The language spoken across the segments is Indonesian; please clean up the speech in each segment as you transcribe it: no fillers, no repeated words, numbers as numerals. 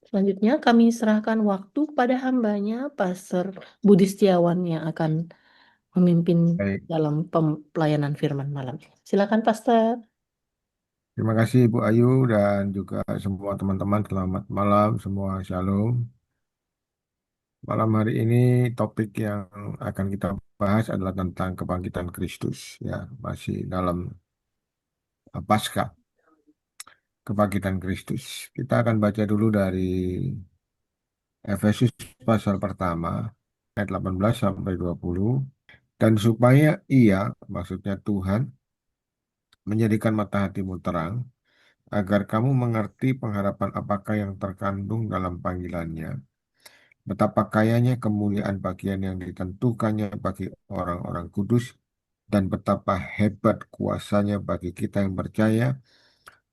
Selanjutnya kami serahkan waktu kepada hambanya, Pastor Budi Setiawan yang akan memimpin Baik, dalam pelayanan firman malam ini. Silakan, Pastor. terima kasih Ibu Ayu dan juga semua teman-teman. Selamat malam, semua shalom. Malam hari ini topik yang akan kita bahas adalah tentang kebangkitan Kristus. Ya, masih dalam Paskah, kebangkitan Kristus. Kita akan baca dulu dari Efesus pasal pertama, ayat 18 sampai 20. Dan supaya ia, maksudnya Tuhan, menjadikan mata hatimu terang, agar kamu mengerti pengharapan apakah yang terkandung dalam panggilannya, betapa kayanya kemuliaan bagian yang ditentukannya bagi orang-orang kudus, dan betapa hebat kuasanya bagi kita yang percaya,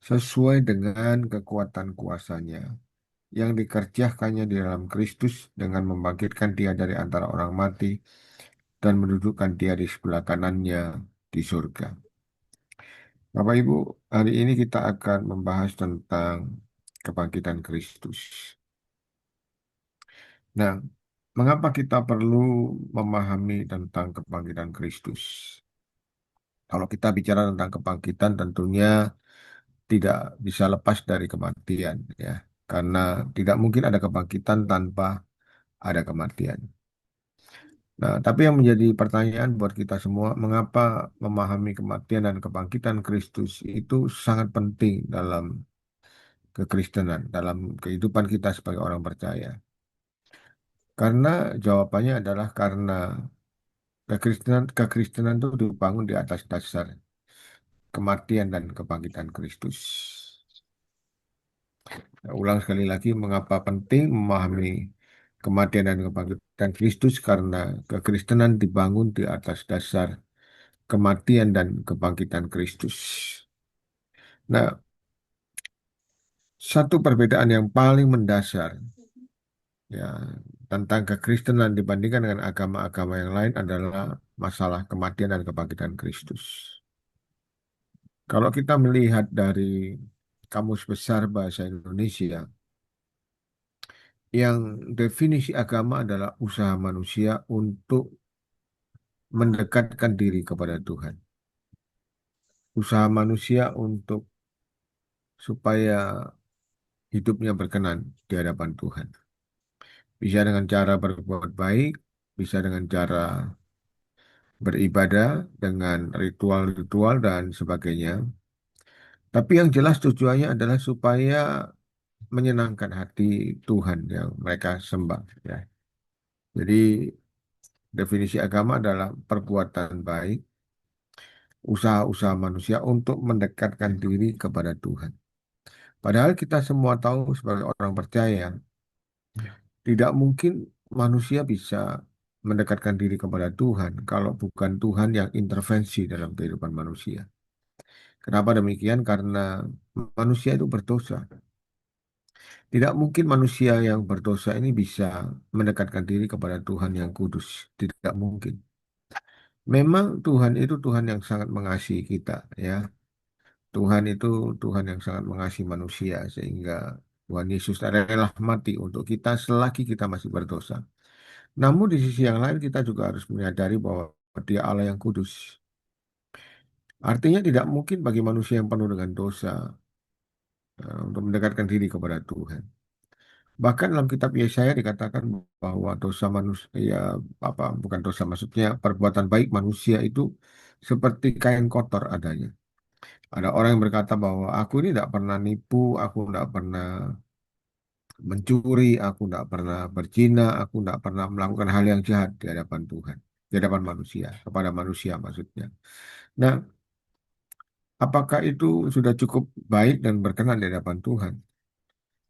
sesuai dengan kekuatan kuasanya, yang dikerjakannya di dalam Kristus dengan membangkitkan dia dari antara orang mati, dan mendudukkan dia di sebelah kanannya di surga. Bapak Ibu, hari ini kita akan membahas tentang kebangkitan Kristus. Nah, mengapa kita perlu memahami tentang kebangkitan Kristus? Kalau kita bicara tentang kebangkitan, tentunya tidak bisa lepas dari kematian, ya, karena tidak mungkin ada kebangkitan tanpa ada kematian. Nah, tapi yang menjadi pertanyaan buat kita semua, mengapa memahami kematian dan kebangkitan Kristus itu sangat penting dalam kekristenan, dalam kehidupan kita sebagai orang percaya? Karena jawabannya adalah karena kekristenan itu dibangun di atas dasar kematian dan kebangkitan Kristus. Saya ulang sekali lagi, mengapa penting memahami kematian dan kebangkitan Kristus? Karena kekristenan dibangun di atas dasar kematian dan kebangkitan Kristus. Nah, satu perbedaan yang paling mendasar, ya, tentang kekristenan dibandingkan dengan agama-agama yang lain adalah masalah kematian dan kebangkitan Kristus. Kalau kita melihat dari Kamus Besar Bahasa Indonesia, yang definisi agama adalah usaha manusia untuk mendekatkan diri kepada Tuhan. Usaha manusia untuk supaya hidupnya berkenan di hadapan Tuhan. Bisa dengan cara berbuat baik, bisa dengan cara beribadah, dengan ritual-ritual dan sebagainya. Tapi yang jelas tujuannya adalah supaya menyenangkan hati Tuhan yang mereka sembah. Ya. Jadi definisi agama adalah perbuatan baik, usaha-usaha manusia untuk mendekatkan diri kepada Tuhan. Padahal kita semua tahu sebagai orang percaya, tidak mungkin manusia bisa mendekatkan diri kepada Tuhan kalau bukan Tuhan yang intervensi dalam kehidupan manusia. Kenapa demikian? Karena manusia itu berdosa. Tidak mungkin manusia yang berdosa ini bisa mendekatkan diri kepada Tuhan yang kudus. Tidak mungkin. Memang Tuhan itu Tuhan yang sangat mengasihi kita, ya. Tuhan itu Tuhan yang sangat mengasihi manusia sehingga Tuhan Yesus rela mati untuk kita selagi kita masih berdosa. Namun di sisi yang lain kita juga harus menyadari bahwa Dia Allah yang kudus. Artinya tidak mungkin bagi manusia yang penuh dengan dosa untuk mendekatkan diri kepada Tuhan. Bahkan dalam kitab Yesaya dikatakan bahwa dosa manusia, ya, apa, bukan dosa, maksudnya perbuatan baik manusia itu seperti kain kotor adanya. Ada orang yang berkata bahwa aku ini tidak pernah nipu, aku tidak pernah mencuri, aku tidak pernah berzina, aku tidak pernah melakukan hal yang jahat di hadapan Tuhan, di hadapan manusia, kepada manusia maksudnya. Nah, apakah itu sudah cukup baik dan berkenan di hadapan Tuhan?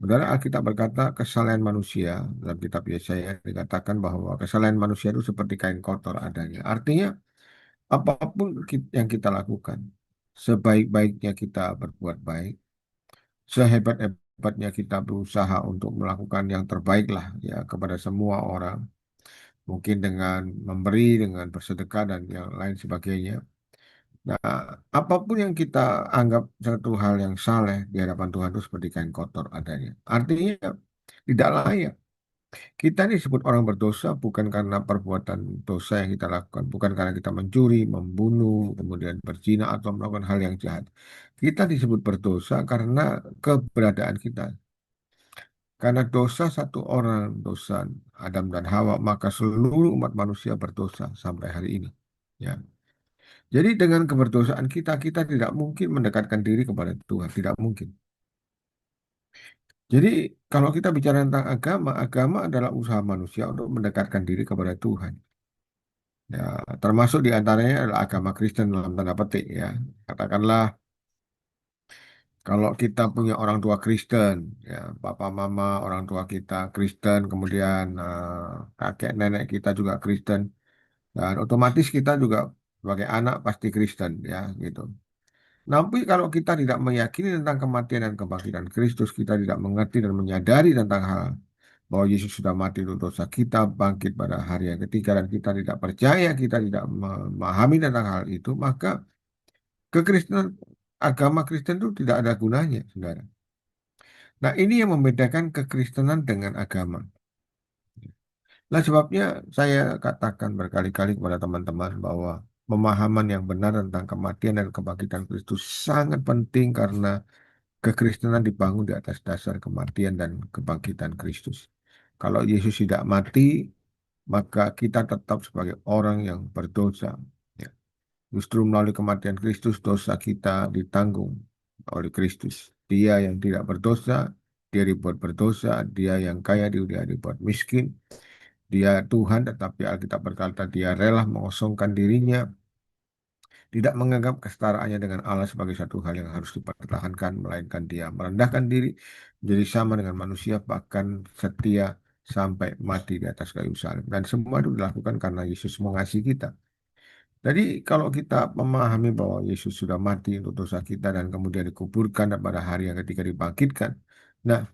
Saudara, Alkitab berkata kesalahan manusia, dalam kitab Yesaya dikatakan bahwa kesalahan manusia itu seperti kain kotor adanya. Artinya apapun yang kita lakukan, sebaik-baiknya kita berbuat baik, sehebat-hebatnya kita berusaha untuk melakukan yang terbaik lah ya kepada semua orang, mungkin dengan memberi, dengan bersedekah dan yang lain sebagainya. Nah, apapun yang kita anggap satu hal yang saleh di hadapan Tuhan itu seperti kain kotor adanya. Artinya Tidak layak. Kita disebut orang berdosa bukan karena perbuatan dosa yang kita lakukan, bukan karena kita mencuri, membunuh, kemudian berzina atau melakukan hal yang jahat. Kita disebut berdosa karena keberadaan kita. Karena dosa satu orang, dosa Adam dan Hawa, maka seluruh umat manusia berdosa sampai hari ini. Ya. Jadi dengan keberdosaan kita, kita tidak mungkin mendekatkan diri kepada Tuhan, tidak mungkin. Jadi kalau kita bicara tentang agama, agama adalah usaha manusia untuk mendekatkan diri kepada Tuhan. Ya, termasuk di antaranya adalah agama Kristen dalam tanda petik ya. Katakanlah kalau kita punya orang tua Kristen, ya, papa mama orang tua kita Kristen, kemudian kakek nenek kita juga Kristen, dan otomatis kita juga sebagai anak pasti Kristen ya gitu. Tapi kalau kita tidak meyakini tentang kematian dan kebangkitan Kristus, kita tidak mengerti dan menyadari tentang hal bahwa Yesus sudah mati untuk dosa kita, bangkit pada hari yang ketiga, dan kita tidak percaya, kita tidak memahami tentang hal itu, maka kekristenan, agama Kristen itu tidak ada gunanya, saudara. Nah, ini yang membedakan kekristenan dengan agama. Nah, sebabnya saya katakan berkali-kali kepada teman-teman bahwa pemahaman yang benar tentang kematian dan kebangkitan Kristus sangat penting karena kekristenan dibangun di atas dasar kematian dan kebangkitan Kristus. Kalau Yesus tidak mati, maka kita tetap sebagai orang yang berdosa. Ya. Justru melalui kematian Kristus, dosa kita ditanggung oleh Kristus. Dia yang tidak berdosa, dia dibuat berdosa. Dia yang kaya, dia dibuat miskin. Dia Tuhan, tetapi Alkitab berkata dia rela mengosongkan dirinya, tidak menganggap kesetaraannya dengan Allah sebagai satu hal yang harus dipertahankan, melainkan dia merendahkan diri menjadi sama dengan manusia, bahkan setia sampai mati di atas kayu salib. Dan semua itu dilakukan karena Yesus mengasihi kita. Jadi kalau kita memahami bahwa Yesus sudah mati untuk dosa kita dan kemudian dikuburkan dan pada hari yang ketiga dibangkitkan. Nah,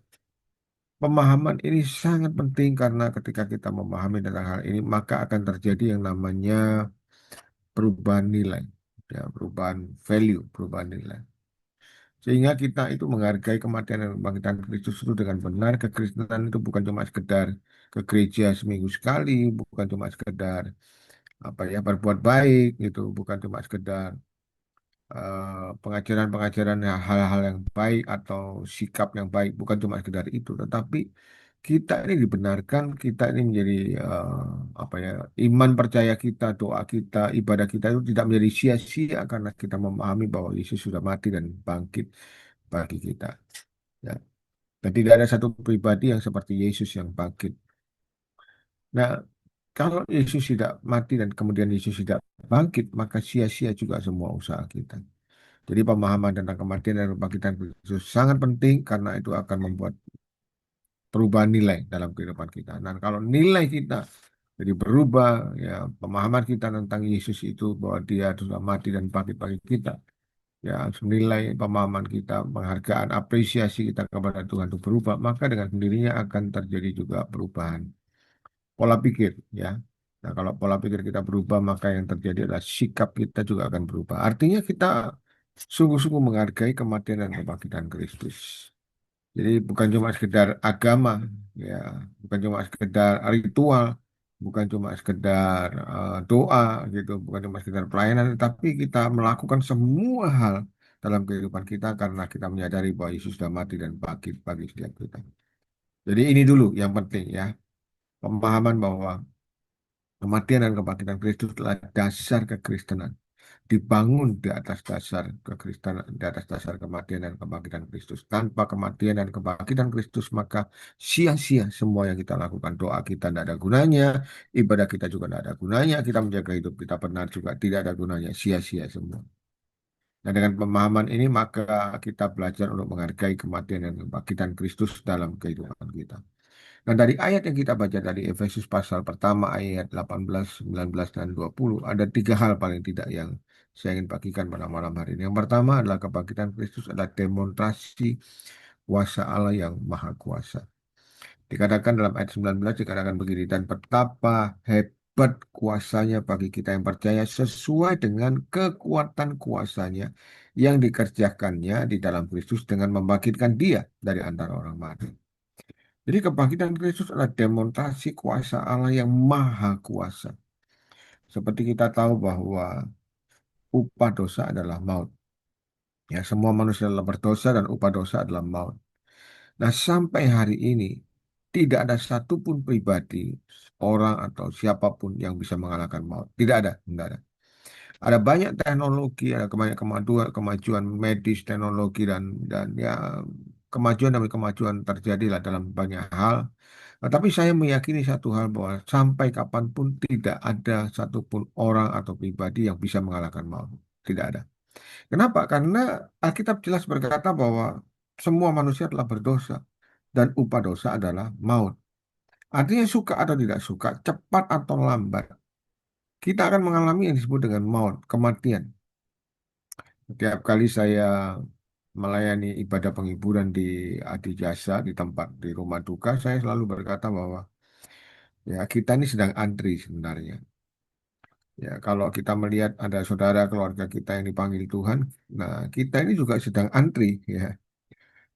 pemahaman ini sangat penting karena ketika kita memahami tentang hal ini, maka akan terjadi yang namanya perubahan nilai, ya, perubahan value, perubahan nilai. Sehingga kita itu menghargai kematian dan kebangkitan Kristus itu dengan benar. Kekristenan itu bukan cuma sekedar ke gereja seminggu sekali, bukan cuma sekedar apa ya berbuat baik gitu, bukan cuma sekedar pengajaran-pengajaran hal-hal yang baik atau sikap yang baik, bukan cuma sekedar itu, tetapi kita ini dibenarkan, kita ini menjadi apa ya, iman percaya kita, doa kita, ibadah kita itu tidak menjadi sia-sia karena kita memahami bahwa Yesus sudah mati dan bangkit bagi kita. Ya. Dan tidak ada satu pribadi yang seperti Yesus yang bangkit. Nah, kalau Yesus tidak mati dan kemudian Yesus tidak bangkit, maka sia-sia juga semua usaha kita. Jadi pemahaman tentang kematian dan kebangkitan Kristus sangat penting karena itu akan membuat perubahan nilai dalam kehidupan kita. Dan kalau nilai kita jadi berubah, ya pemahaman kita tentang Yesus itu bahwa Dia sudah mati dan bangkit bagi kita, ya nilai pemahaman kita, penghargaan, apresiasi kita kepada Tuhan itu berubah, maka dengan sendirinya akan terjadi juga perubahan pola pikir, ya. Nah, kalau pola pikir kita berubah, maka yang terjadi adalah sikap kita juga akan berubah. Artinya kita sungguh-sungguh menghargai kematian dan kebangkitan Kristus. Jadi bukan cuma sekedar agama, ya, bukan cuma sekedar ritual, bukan cuma sekedar doa gitu, bukan cuma sekedar pelayanan, tapi kita melakukan semua hal dalam kehidupan kita karena kita menyadari bahwa Yesus sudah mati dan bangkit bagi setiap kita. Jadi ini dulu yang penting ya, pemahaman bahwa kematian dan kebangkitan Kristus adalah dasar kekristenan. Dibangun di atas dasar kekristenan, di atas dasar kematian dan kebangkitan Kristus. Tanpa kematian dan kebangkitan Kristus, maka sia-sia semua yang kita lakukan. Doa kita tidak ada gunanya, ibadah kita juga tidak ada gunanya, kita menjaga hidup kita benar juga tidak ada gunanya, sia-sia semua. Nah, dengan pemahaman ini, maka kita belajar untuk menghargai kematian dan kebangkitan Kristus dalam kehidupan kita. Nah, dari ayat yang kita baca dari Efesus pasal pertama ayat 18, 19, dan 20, ada tiga hal paling tidak yang saya ingin bagikan pada malam hari ini. Yang pertama adalah kebangkitan Kristus adalah demonstrasi kuasa Allah yang maha kuasa. Dikatakan dalam ayat 19, dikatakan begini, dan betapa hebat kuasanya bagi kita yang percaya sesuai dengan kekuatan kuasanya yang dikerjakannya di dalam Kristus dengan membangkitkan dia dari antara orang mati. Jadi kebangkitan Kristus adalah demonstrasi kuasa Allah yang maha kuasa. Seperti kita tahu bahwa upah dosa adalah maut. Ya, semua manusia adalah berdosa dan upah dosa adalah maut. Nah, sampai hari ini tidak ada satupun pribadi, orang atau siapapun yang bisa mengalahkan maut. Tidak ada, tidak ada. Ada banyak teknologi, ada banyak kemajuan, kemajuan medis, teknologi dan ya kemajuan demi kemajuan terjadilah dalam banyak hal. Tapi saya meyakini satu hal bahwa sampai kapanpun tidak ada satupun orang atau pribadi yang bisa mengalahkan maut. Tidak ada. Kenapa? Karena Alkitab jelas berkata bahwa semua manusia telah berdosa dan upah dosa adalah maut. Artinya suka atau tidak suka, cepat atau lambat, kita akan mengalami yang disebut dengan maut, kematian. Setiap kali saya melayani ibadah penghiburan di Adi Jasa, di tempat di rumah duka, saya selalu berkata bahwa ya kita ini sedang antri sebenarnya. Ya, kalau kita melihat ada saudara keluarga kita yang dipanggil Tuhan, nah kita ini juga sedang antri, ya.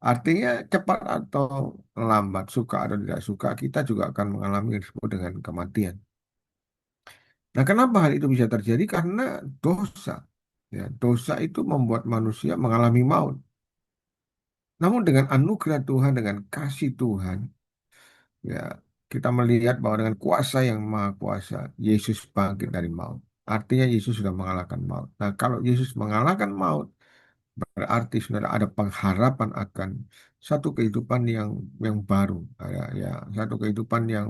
Artinya cepat atau lambat, suka atau tidak suka, kita juga akan mengalami yang disebut dengan kematian. Nah, kenapa hal itu bisa terjadi? Karena dosa. Ya, dosa itu membuat manusia mengalami maut. Namun dengan anugerah Tuhan, dengan kasih Tuhan, ya kita melihat bahwa dengan kuasa yang maha kuasa, Yesus bangkit dari maut. Artinya Yesus sudah mengalahkan maut. Nah, kalau Yesus mengalahkan maut, berarti sudah ada pengharapan akan satu kehidupan yang baru, ya, satu kehidupan yang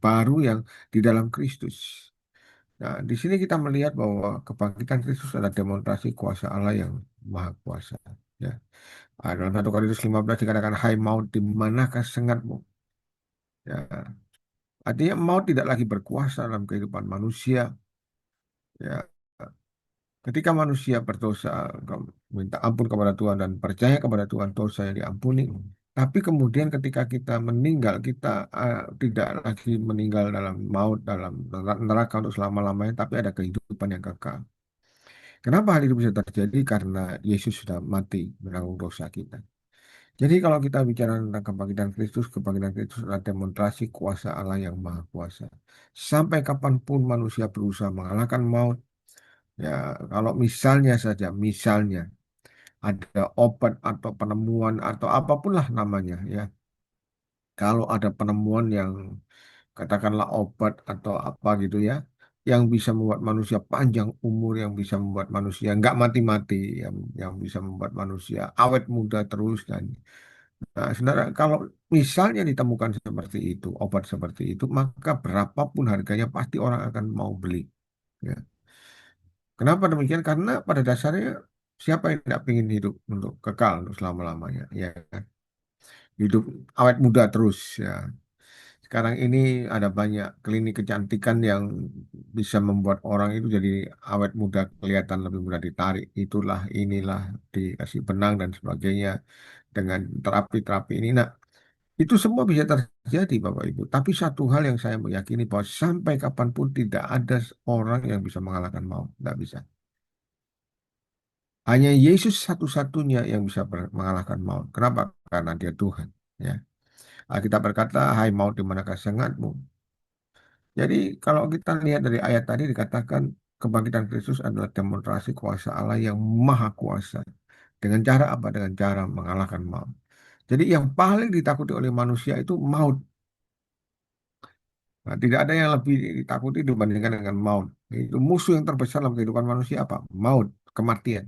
baru yang di dalam Kristus. Nah, di sini kita melihat bahwa kebangkitan Kristus adalah demonstrasi kuasa Allah yang maha kuasa. Ya. Dalam 1 Korintus 15 dikatakan, Hai maut, di manakah sengatmu? Ya. Artinya maut tidak lagi berkuasa dalam kehidupan manusia. Ya. Ketika manusia berdosa, minta ampun kepada Tuhan dan percaya kepada Tuhan, dosa yang diampuni. Tapi kemudian ketika kita meninggal, kita tidak lagi meninggal dalam maut, dalam neraka untuk selama-lamanya, tapi ada kehidupan yang kekal. Kenapa hal itu bisa terjadi? Karena Yesus sudah mati menanggung dosa kita. Jadi kalau kita bicara tentang kebangkitan Kristus adalah demonstrasi kuasa Allah yang maha kuasa. Sampai kapanpun manusia berusaha mengalahkan maut, ya kalau misalnya saja, misalnya ada obat atau penemuan atau apapun lah namanya, ya. Kalau ada penemuan yang katakanlah obat atau apa gitu ya, yang bisa membuat manusia panjang umur, yang bisa membuat manusia nggak mati-mati, yang bisa membuat manusia awet muda terus dan nah, saudara, kalau misalnya ditemukan seperti itu, obat seperti itu, maka berapapun harganya pasti orang akan mau beli. Ya. Kenapa demikian? Karena pada dasarnya siapa yang tidak ingin hidup untuk kekal untuk selama-lamanya, ya kan? Hidup awet muda terus, ya. Sekarang ini ada banyak klinik kecantikan yang bisa membuat orang itu jadi awet muda, kelihatan lebih mudah ditarik. Itulah, inilah, dikasih benang dan sebagainya dengan terapi-terapi ini. Nah, itu semua bisa terjadi, Bapak Ibu. Tapi satu hal yang saya meyakini bahwa sampai kapanpun tidak ada orang yang bisa mengalahkan maut. Tidak bisa. Hanya Yesus satu-satunya yang bisa mengalahkan maut. Kenapa? Karena dia Tuhan. Ya. Alkitab berkata, Hai maut, di manakah sengatmu? Jadi kalau kita lihat dari ayat tadi dikatakan kebangkitan Kristus adalah demonstrasi kuasa Allah yang maha kuasa. Dengan cara apa? Dengan cara mengalahkan maut. Jadi yang paling ditakuti oleh manusia itu maut. Nah, tidak ada yang lebih ditakuti dibandingkan dengan maut. Itu musuh yang terbesar dalam kehidupan manusia apa? Maut, kematian.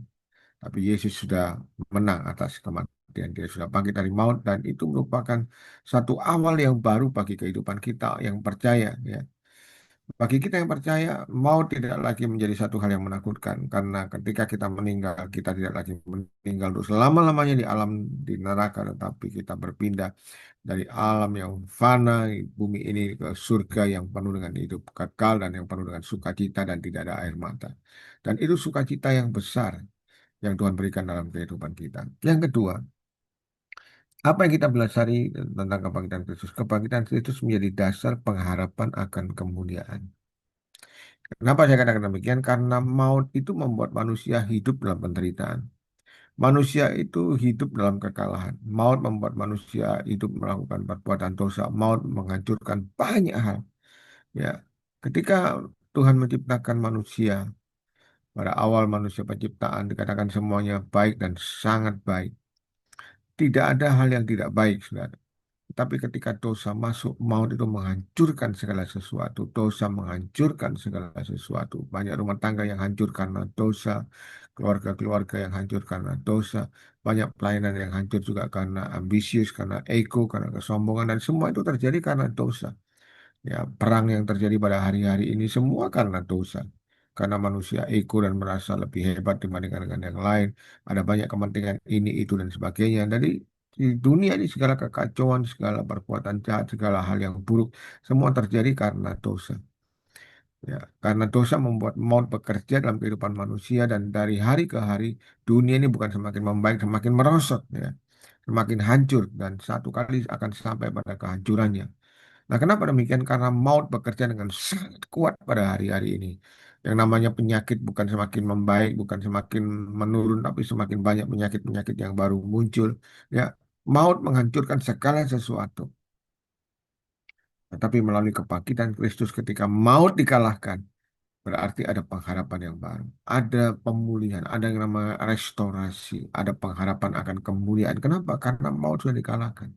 Tapi Yesus sudah menang atas kematian. Dia sudah bangkit dari maut dan itu merupakan satu awal yang baru bagi kehidupan kita yang percaya. Ya. Bagi kita yang percaya, maut tidak lagi menjadi satu hal yang menakutkan karena ketika kita meninggal, kita tidak lagi meninggal untuk selama-lamanya di alam di neraka, tetapi kita berpindah dari alam yang fana di bumi ini ke surga yang penuh dengan hidup kekal dan yang penuh dengan sukacita dan tidak ada air mata. Dan itu sukacita yang besar yang Tuhan berikan dalam kehidupan kita. Yang kedua, apa yang kita pelajari tentang kebangkitan Kristus? Kebangkitan Kristus menjadi dasar pengharapan akan kemuliaan. Kenapa saya katakan demikian? Karena maut itu membuat manusia hidup dalam penderitaan. Manusia itu hidup dalam kekalahan. Maut membuat manusia hidup melakukan perbuatan dosa. Maut menghancurkan banyak hal. Ya, ketika Tuhan menciptakan manusia, pada awal manusia penciptaan dikatakan semuanya baik dan sangat baik. Tidak ada hal yang tidak baik, saudara. Tapi ketika dosa masuk, maut itu menghancurkan segala sesuatu. Dosa menghancurkan segala sesuatu. Banyak rumah tangga yang hancur karena dosa. Keluarga-keluarga yang hancur karena dosa. Banyak pelayanan yang hancur juga karena ambisius, karena ego, karena kesombongan. Dan semua itu terjadi karena dosa. Ya, perang yang terjadi pada hari-hari ini semua karena dosa. Karena manusia ego dan merasa lebih hebat dibandingkan dengan yang lain. Ada banyak kepentingan ini, itu, dan sebagainya. Jadi di dunia ini segala kekacauan, segala perbuatan jahat, segala hal yang buruk, semua terjadi karena dosa. Ya, karena dosa membuat maut bekerja dalam kehidupan manusia dan dari hari ke hari dunia ini bukan semakin membaik, semakin merosot, ya, semakin hancur dan satu kali akan sampai pada kehancurannya. Nah, kenapa demikian? Karena maut bekerja dengan sangat kuat pada hari-hari ini. Yang namanya penyakit bukan semakin membaik, bukan semakin menurun, tapi semakin banyak penyakit-penyakit yang baru muncul. Ya, maut menghancurkan segala sesuatu. Tetapi melalui kebangkitan Kristus ketika maut dikalahkan, berarti ada pengharapan yang baru. Ada pemulihan, ada yang namanya restorasi, ada pengharapan akan kemuliaan. Kenapa? Karena maut sudah dikalahkan.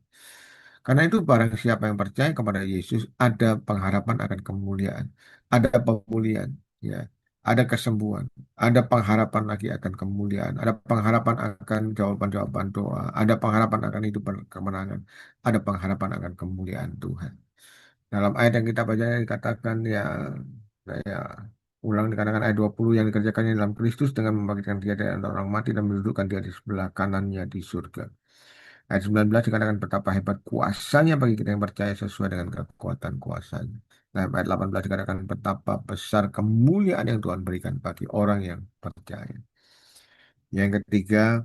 Karena itu barang siapa yang percaya kepada Yesus ada pengharapan akan kemuliaan, ada pemulihan, ya, ada kesembuhan, ada pengharapan lagi akan kemuliaan, ada pengharapan akan jawaban-jawaban doa, ada pengharapan akan hidup berkemenangan, ada pengharapan akan kemuliaan Tuhan. Dalam ayat yang kita baca dikatakan ya, saya ulang dikatakan ayat 20 yang dikerjakannya dalam Kristus dengan membangkitkan dia dari antara orang mati dan mendudukkan dia di sebelah kanannya di surga. Ayat 19 dikatakan betapa hebat kuasanya bagi kita yang percaya sesuai dengan kekuatan kuasanya. Nah, ayat 18 dikatakan betapa besar kemuliaan yang Tuhan berikan bagi orang yang percaya. Yang ketiga,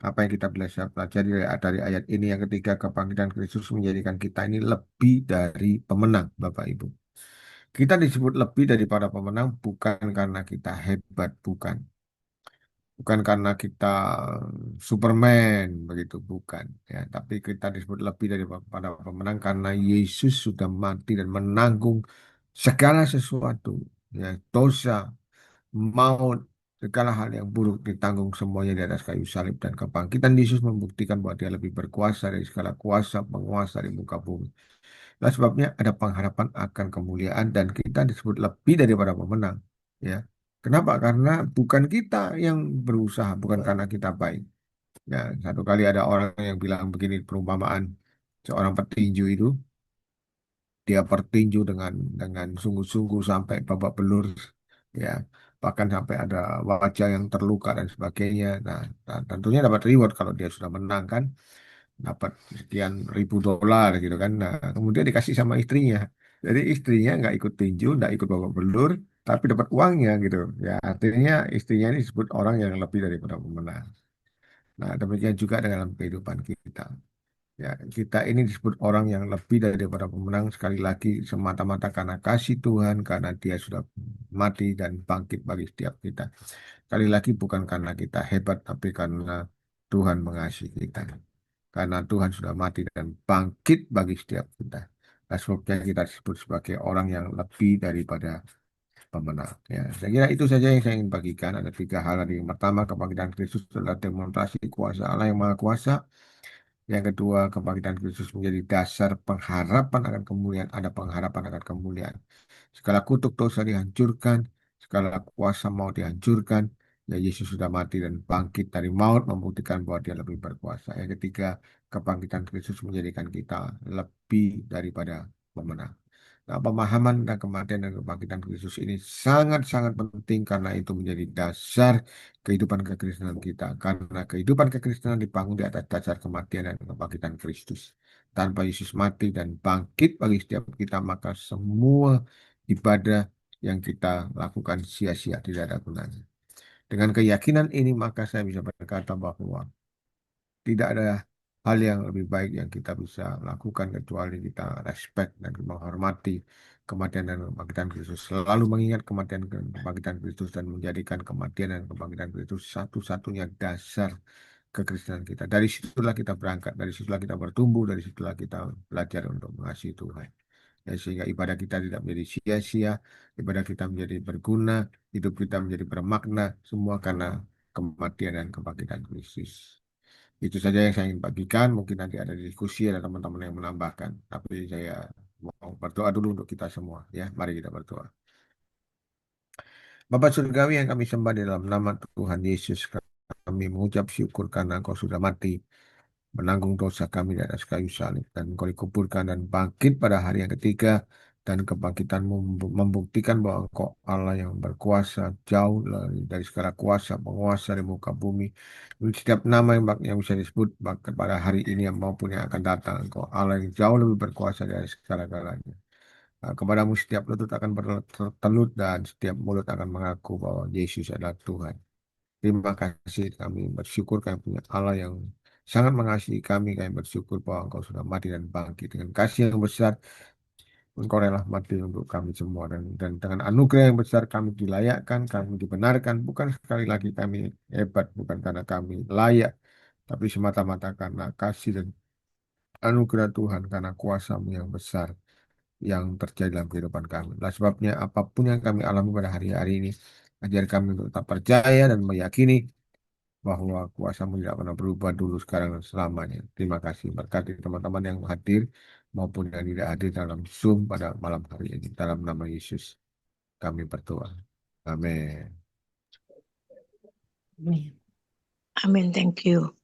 apa yang kita bisa pelajari dari ayat ini. Yang ketiga, kebangkitan Kristus menjadikan kita ini lebih dari pemenang, Bapak Ibu. Kita disebut lebih daripada pemenang bukan karena kita hebat, bukan. Bukan karena kita Superman, begitu, bukan. Ya, tapi kita disebut lebih daripada pemenang karena Yesus sudah mati dan menanggung segala sesuatu. Ya, dosa, maut, segala hal yang buruk ditanggung semuanya di atas kayu salib dan kebangkitan Yesus membuktikan bahwa dia lebih berkuasa dari segala kuasa penguasa di muka bumi. Nah, sebabnya ada pengharapan akan kemuliaan dan kita disebut lebih daripada pemenang. Ya. Kenapa? Karena bukan kita yang berusaha, bukan karena kita baik. Ya, satu kali ada orang yang bilang begini perumpamaan seorang petinju itu dia bertinju dengan sungguh-sungguh sampai babak belur, ya, bahkan sampai ada wajah yang terluka dan sebagainya. Nah, tentunya dapat reward kalau dia sudah menang kan, dapat sekian ribu dolar gitu kan. Nah, kemudian dikasih sama istrinya. Jadi istrinya nggak ikut tinju, nggak ikut babak belur, tapi dapat uangnya gitu. Ya, artinya istrinya ini disebut orang yang lebih daripada pemenang. Nah, demikian juga dalam kehidupan kita. Ya, kita ini disebut orang yang lebih daripada pemenang sekali lagi semata-mata karena kasih Tuhan, karena Dia sudah mati dan bangkit bagi setiap kita. Sekali lagi bukan karena kita hebat, tapi karena Tuhan mengasihi kita. Karena Tuhan sudah mati dan bangkit bagi setiap kita. Nah, sebabnya kita disebut sebagai orang yang lebih daripada pemenang. Ya, saya kira itu saja yang saya ingin bagikan. Ada tiga hal tadi. Yang pertama, kebangkitan Kristus adalah demonstrasi kuasa Allah yang Maha Kuasa. Yang kedua, kebangkitan Kristus menjadi dasar pengharapan akan kemuliaan. Ada pengharapan akan kemuliaan. Segala kutuk dosa dihancurkan, segala kuasa maut dihancurkan. Ya, Yesus sudah mati dan bangkit dari maut, membuktikan bahwa Dia lebih berkuasa. Yang ketiga, kebangkitan Kristus menjadikan kita lebih daripada pemenang. Nah, pemahaman tentang kematian dan kebangkitan Kristus ini sangat-sangat penting karena itu menjadi dasar kehidupan kekristenan kita. Karena kehidupan kekristenan dibangun di atas dasar kematian dan kebangkitan Kristus. Tanpa Yesus mati dan bangkit bagi setiap kita, maka semua ibadah yang kita lakukan sia-sia, tidak ada gunanya. Dengan keyakinan ini, maka saya bisa berkata bahwa tidak ada hal yang lebih baik yang kita bisa lakukan kecuali kita respect dan menghormati kematian dan kebangkitan Kristus. Selalu mengingat kematian dan kebangkitan Kristus dan menjadikan kematian dan kebangkitan Kristus satu-satunya dasar kekristenan kita. Dari situlah kita berangkat, dari situlah kita bertumbuh, dari situlah kita belajar untuk mengasihi Tuhan. Ya, sehingga ibadah kita tidak menjadi sia-sia, ibadah kita menjadi berguna, hidup kita menjadi bermakna, semua karena kematian dan kebangkitan Kristus. Itu saja yang saya ingin bagikan. Mungkin nanti ada diskusi, ada teman-teman yang menambahkan. Tapi saya mau berdoa dulu untuk kita semua. Ya, mari kita berdoa. Bapak Surgawi yang kami sembah di dalam nama Tuhan Yesus, kami mengucap syukur karena Engkau sudah mati, menanggung dosa kami di atas kayu salib, dan Engkau dikuburkan dan bangkit pada hari yang ketiga, dan kebangkitanmu membuktikan bahwa Engkau Allah yang berkuasa jauh dari segala kuasa, penguasa di muka bumi. Setiap nama yang bisa disebut bahkan pada hari ini maupun yang akan datang, Engkau Allah yang jauh lebih berkuasa dari segala-galanya. Kepadamu setiap lutut akan bertelut dan setiap mulut akan mengaku bahwa Yesus adalah Tuhan. Terima kasih, kami bersyukur kami punya Allah yang sangat mengasihi kami. Kami bersyukur bahwa Engkau sudah mati dan bangkit dengan kasih yang besar. Engkau rela mati untuk kami semua, dan dengan anugerah yang besar kami dilayakkan, kami dibenarkan. Bukan sekali lagi kami hebat, bukan karena kami layak, tapi semata-mata karena kasih dan anugerah Tuhan, karena kuasa-Mu yang besar yang terjadi dalam kehidupan kami. Nah, sebabnya apapun yang kami alami pada hari-hari ini, ajar kami untuk tetap percaya dan meyakini bahwa kuasa-Mu tidak pernah berubah dulu, sekarang, dan selamanya. Terima kasih. Berkati teman-teman yang hadir maupun yang tidak hadir dalam Zoom pada malam hari ini. Dalam nama Yesus kami berdoa. Amin. Amin. Amin. Thank you.